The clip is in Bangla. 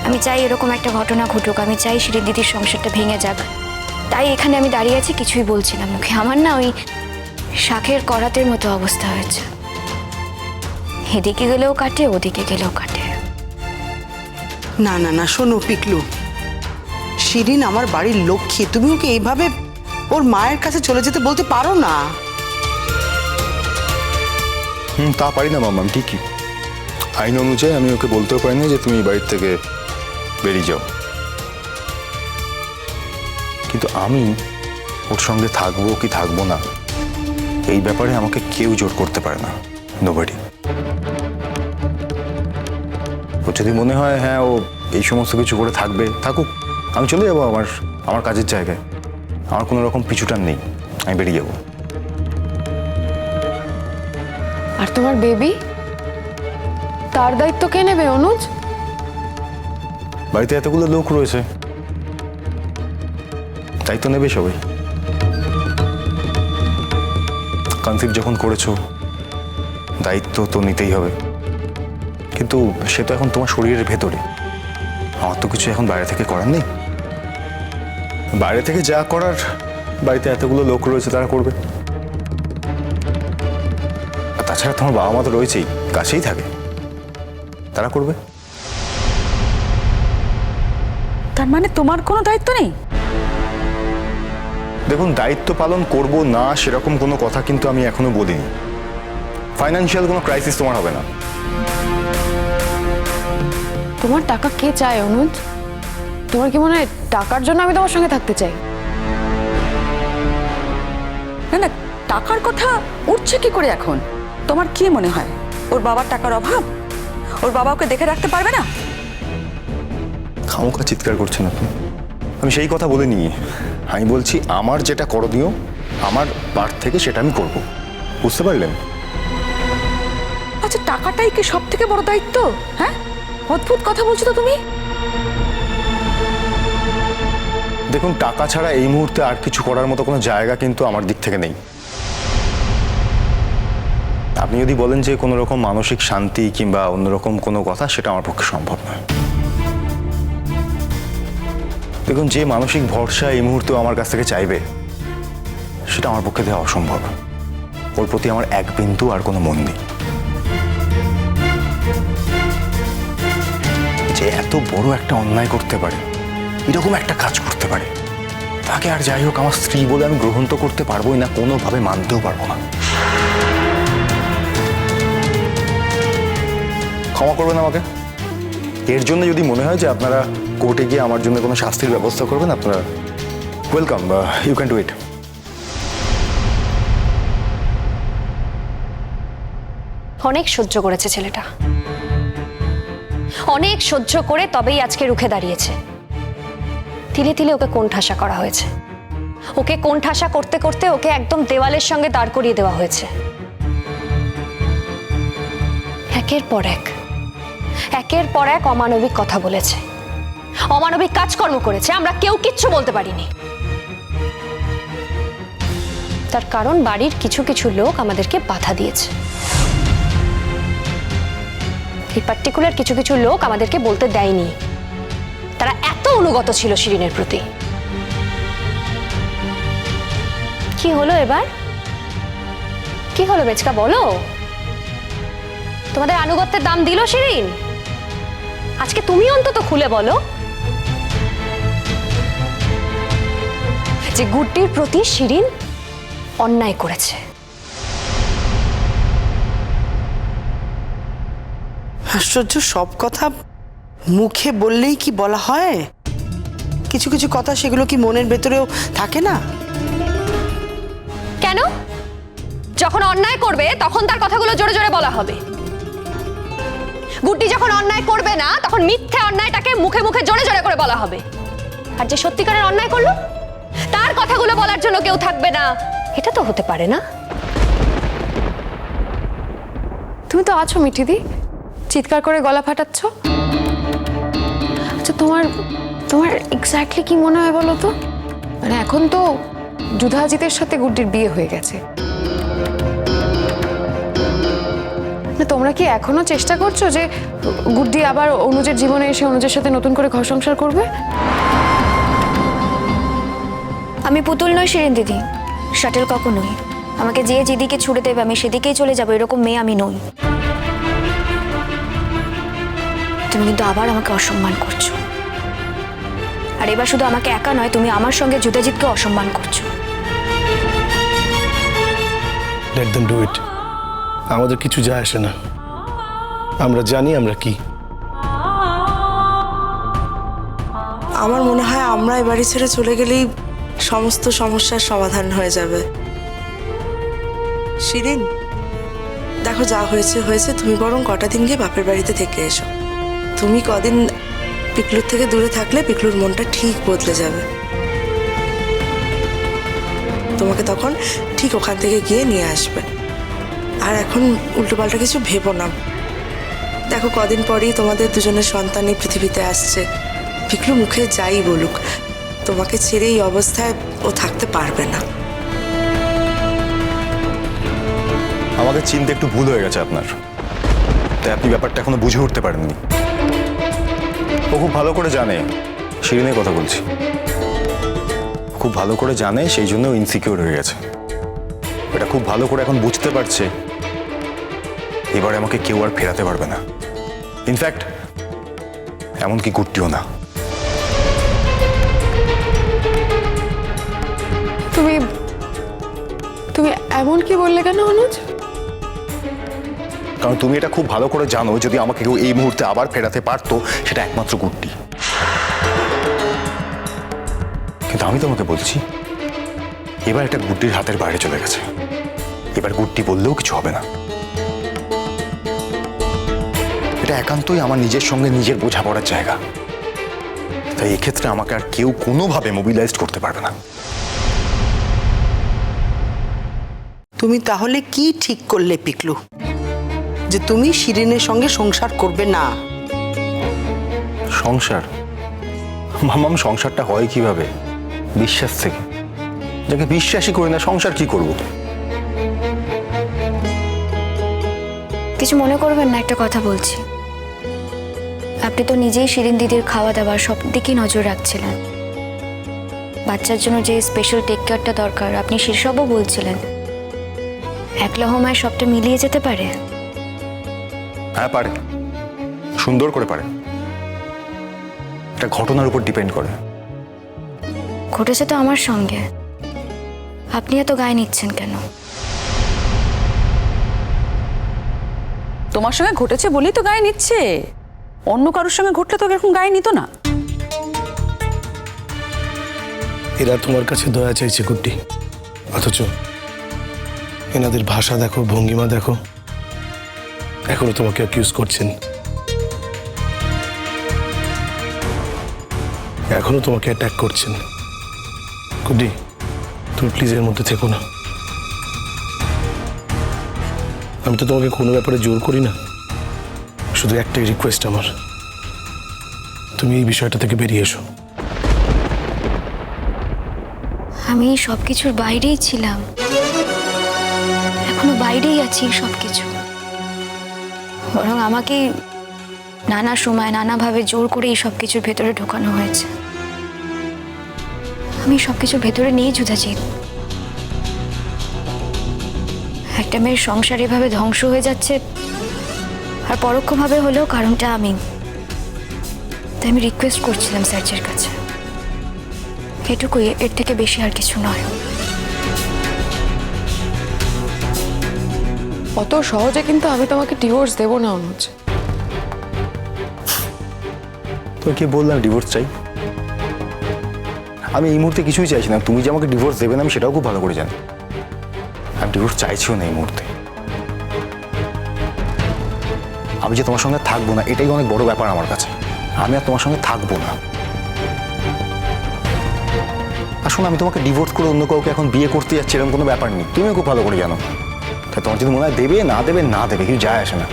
আমি চাই এরকম একটা ঘটনা ঘটুক, আমি চাই শিরিন দিদির সংসারটা ভেঙে যাক। তাই এখানে আমি দাঁড়িয়ে আছি, কিছুই বলছি না মুখে। আমার না ওই শাঁখের করাতের মতো অবস্থা হয়েছে, এদিকে গেলেও কাটে ওদিকে গেলেও কাটে। না না না, শোনো পিকলু, শিরিন আমার বাড়ির লক্ষ্মী, তুমি ওকে এইভাবে ওর মায়ের কাছে চলে যেতে বলতে পারো না। তা পারি না মাম্মা, ঠিকই। আইন অনুযায়ী আমি ওকে বলতেও পারি না যে তুমি এই বাড়ির থেকে বেরিয়ে যাও, কিন্তু আমি ওর সঙ্গে থাকবো কি থাকবো না এই ব্যাপারে আমাকে কেউ জোর করতে পারে না, নোবডি। ও যদি মনে হয় হ্যাঁ ও এই সমস্ত কিছু করে থাকবে, থাকুক, আমি চলে যাবো আমার কাজের জায়গায়। আমার কোনো রকম পিছুটান নেই, আমি বেরিয়ে যাবো। আর তোমার বেবি, তার দায়িত্ব কে নেবে অনুজ? বাড়িতে এতগুলো লোক রয়েছে, দায়িত্ব নেবে সবাই। কনসিভ যখন করেছো দায়িত্ব তো নিতেই হবে, কিন্তু সে তো এখন তোমার শরীরের ভেতরে। আমার তো কিছু এখন বাইরে থেকে করার নেই। বাইরে থেকে যা করার বাড়িতে এতগুলো লোক রয়েছে তারা করবে। আর তাছাড়া তোমার বাবা মা তো রয়েছেই, কাছেই থাকে, তারা করবে। তার মানে তোমার কোনো দায়িত্ব নেই? দেখুন, দায়িত্ব পালন করব না সেরকম কোনো কথা কিন্তু আমি এখনো বলিনি। ফাইন্যান্সিয়াল কোনো ক্রাইসিস তোমার হবে না। তোমার টাকা কে চায় অনুজ? তোমার কি মনে হয় টাকার জন্য আমি তোমার সঙ্গে থাকতে চাই? না না, টাকার কথা উঠছে কি করে এখন? তোমার কি মনে হয় ওর বাবার টাকার অভাব? ওর বাবা ওকে দেখে রাখতে পারবে না? খামোখা চিৎকার করছেন আপনি। আমি সেই কথা বলিনি। আমি বলছি আমার যেটা করণীয় আমার পার্ট থেকে সেটা আমি করব, বুঝতে পারলেন? আচ্ছা, টাকাটাই কি সব থেকে বড় দায়িত্ব? হ্যাঁ, অদ্ভুত কথা বলছো তো তুমি। দেখুন, টাকা ছাড়া এই মুহূর্তে আর কিছু করার মতো কোনো জায়গা কিন্তু আমার দিক থেকে নেই। আপনি যদি বলেন যে কোনো রকম মানসিক শান্তি কিংবা অন্যরকম কোনো কথা, সেটা আমার পক্ষে সম্ভব নয়। দেখুন, যে মানসিক ভরসা এই মুহূর্তে আমার কাছ থেকে চাইবে সেটা আমার পক্ষে দেওয়া অসম্ভব। ওর প্রতি আমার এক বিন্দু আর কোনো মন নেই। যে এত বড় একটা অন্যায় করতে পারে, এরকম একটা কাজ করতে পারে, তাকে আর যাই হোক আমার স্ত্রী বলে আমি গ্রহণ তো করতে পারবোই না, কোনোভাবে মানতেও পারবো না। ক্ষমা করবেন আমাকে। এর জন্য যদি মনে হয় যে আপনারা কোর্টে গিয়ে আমার জন্য কোনো শাস্তির ব্যবস্থা করবেন, আপনারা welcome, you can do it. অনেক সহ্য করেছে ছেলেটা, অনেক সহ্য করে তবেই আজকে রুখে দাঁড়িয়েছে। তিলে তিলে ওকে কোণঠাসা করা হয়েছে, ওকে কোণঠাসা করতে করতে ওকে একদম দেওয়ালের সঙ্গে দাঁড় করিয়ে দেওয়া হয়েছে। একের পর এক অমানবিক কথা বলেছে, অমানবিক কাজকর্ম করেছে, আমরা কেউ কিচ্ছু বলতে পারিনি। তার কারণ বাড়ির কিছু কিছু লোক আমাদেরকে বাধা দিয়েছে। এই পার্টিকুলার কিছু কিছু লোক আমাদেরকে বলতে দেয়নি। তারা এত অনুগত ছিল শিরিনের প্রতি। কি হলো এবার? কি হলো বেচকা, বলো? তোমাদের আনুগত্যের দাম দিল শিরিন? আজকে তুমি অন্তত খুলে বলো যে গুড্ডির প্রতি শিরিন অন্যায় করেছে। আশ্চর্য, সব কথা মুখে বললেই কি বলা হয়? কিছু কিছু কথা সেগুলো কি মনের ভেতরেও থাকে না? কেন? যখন অন্যায় করবে তখন তার কথাগুলো জোরে জোরে বলা হবে। গুড্ডি যখন অন্যায় করবে না তখন মিথ্যে অন্যায়টাকে মুখে মুখে জোরে জোরে করে বলা হবে। আর যে সত্যিকারের অন্যায় করলো তার কথাগুলো বলার জন্য কেউ থাকবে না। এটা তো হতে পারে না। তুমি তো আছো মিঠিদি, চিৎকার করে গলা ফাটাচ্ছ। আচ্ছা, তোমার এক্স্যাক্টলি কি মনে হয় বলো তো? মানে এখন তো যুধাজিতের সাথে গুড্ডির বিয়ে হয়ে গেছে, না তোমরা কি এখনো চেষ্টা করছো যে গুড্ডি আবার অনুজের জীবনে এসে অনুজের সাথে নতুন করে ঘর সংসার করবে? আমি পুতুল নই শিরিন দিদি, শাটেল কখন নই। আমাকে যে যেদিকে ছুড়ে দেবে আমি সেদিকেই চলে যাবো, এরকম মেয়ে আমি নই। তুমি কিন্তু আবার আমাকে অসম্মান করছো, আর এবার শুধু আমাকে একা নয়, তুমি আমার সঙ্গে যুদাজিৎকে অসম্মান করছো। Let them do it. আমাদের কিছু যায় আসে না, আমরা জানি আমরা কি। আমার মনে হয় আমরা এ বাড়ি ছেড়ে চলে গেলেই সমস্ত সমস্যার সমাধান হয়ে যাবে। শিরিন, দেখো যা হয়েছে হয়েছে, তুমি বরং কটা দিন গিয়ে বাপের বাড়িতে থেকে এসো। তুমি কদিন পিকলুর থেকে দূরে থাকলে পিকলুর মনটা ঠিক বদলে যাবে। তোমাকে তখন ঠিক ওখান থেকে গিয়ে নিয়ে আসবে। আর এখন উল্টোপাল্টা কিছু ভেবো না। দেখো কদিন পরেই তোমাদের দুজনের সন্তানই পৃথিবীতে আসছে। পিকলু মুখে যাই বলুক, তোমাকে ছেড়ে এই অবস্থায় ও থাকতে পারবে না। আমাদের চিন্তা একটু ভুল হয়ে গেছে আপনার, তাই আপনি ব্যাপারটা এখনো বুঝে উঠতে পারেননি। ও খুব ভালো করে জানে শিরিনের কথা বলছি, খুব ভালো করে জানে, সেই জন্য ইনসিকিউর হয়ে গেছে। এটা খুব ভালো করে এখন বুঝতে পারছে এবারে আমাকে কেউ আর ফেরাতে পারবে না, ইনফ্যাক্ট এমনকি গুড্ডিও না। তুমি এমন কি বললে কেন অনুজ? কারণ তুমি এটা খুব ভালো করে জানো, যদি আমাকে কেউ এই মুহূর্তে আবার ফেরাতে পারতো সেটা একমাত্র গুড্ডি। কিন্তু আমি তোমাকে বলছি এবার এটা গুড্ডির হাতের বাইরে চলে গেছে। এবার গুড্ডি বললেও কিছু হবে না। এটা একান্তই আমার নিজের সঙ্গে নিজের বোঝাপড়ার জায়গা, তাই এক্ষেত্রে আমাকে আর কেউ কোনোভাবে মোবিলাইজড করতে পারবে না। তুমি তাহলে কি ঠিক করলে পিকলু, যে তুমি শিরিনের সঙ্গে সংসার করবে না? সংসার? মামাম, সংসারটা হয় কিভাবে? বিশ্বাস থেকে। যাকে বিশ্বাসই করি না সংসার কি করব? কিছু মনে করবেন না, একটা কথা বলছি। আপনি তো নিজেই শিরিন দিদির খাওয়া দাওয়া সব দিকেই নজর রাখছিলেন। বাচ্চার জন্য যে স্পেশাল টেক কেয়ারটা দরকার আপনি সেসবও বলছিলেন। একলা হোমায় সবটা মিলিয়ে যেতে পারে? হ্যাঁ পারে, সুন্দর করে পারে। এটা ঘটনার উপর ডিপেন্ড করে। ঘটেছে তো আমার সঙ্গে, আপনি এত গায়ে নিচ্ছেন কেন? তোমার সঙ্গে ঘটেছে বলেই তো গায়ে নিচ্ছে, অন্য কারোর সঙ্গে ঘটলে তো এরকম গায়ে নিত না। এরা তোমার কাছে দয়া চাইছে গুড্ডি, অথচ এনাদের ভাষা দেখো, ভঙ্গিমা দেখো, এখনো তোমাকে অ্যাকিউজ করছেন, এখনো তোমাকে অ্যাটাক করছেন। গুড্ডি, তুমি প্লিজ এর মধ্যে থেকো না। আমি তো তোমাকে কোনো ব্যাপারে জোর করি না, শুধু একটাই রিকোয়েস্ট আমার, তুমি এই বিষয়টা থেকে বেরিয়ে এসো। আমি সব কিছুর বাইরেই ছিলাম, এখনো বাইরেই আছি সব কিছু। বরং আমাকে নানা সময় নানাভাবে জোর করে এই সব কিছুর ভেতরে ঢোকানো হয়েছে। আমি সব কিছুর ভেতরে নেই যুদাজিৎ। একটা মেয়ের সংসার এভাবে ধ্বংস হয়ে যাচ্ছে, আর পরোক্ষভাবে হলেও কারণটা আমি। তাই আমি রিকোয়েস্ট করছিলাম স্যারের কাছে, এটুকুই, এর থেকে বেশি আর কিছু নয়। অত সহজে কিন্তু আমি তোমাকে ডিভোর্স দেবো না অনুজ। তো কি বললাম ডিভোর্স চাই? আমি এই মুহূর্তে কিছুই চাইছি না। তুমি যে আমাকে ডিভোর্স দেবে না আমি সেটাও খুব ভালো করে জানি। আমি ডিভোর্স চাইছিও না এই মুহূর্তে। আমি যে তোমার সঙ্গে থাকবো না এটাই অনেক বড় ব্যাপার আমার কাছে। আমি আর তোমার সঙ্গে থাকবো না। আসলে আমি তোমাকে ডিভোর্স করে অন্য কাউকে এখন বিয়ে করতে যাচ্ছি এরকম কোনো ব্যাপার নেই, তুমিও খুব ভালো করে জানো। তা তোমার যদি মনে হয় দেবে না দেবে না দেবে, কিছু যায় আসে না।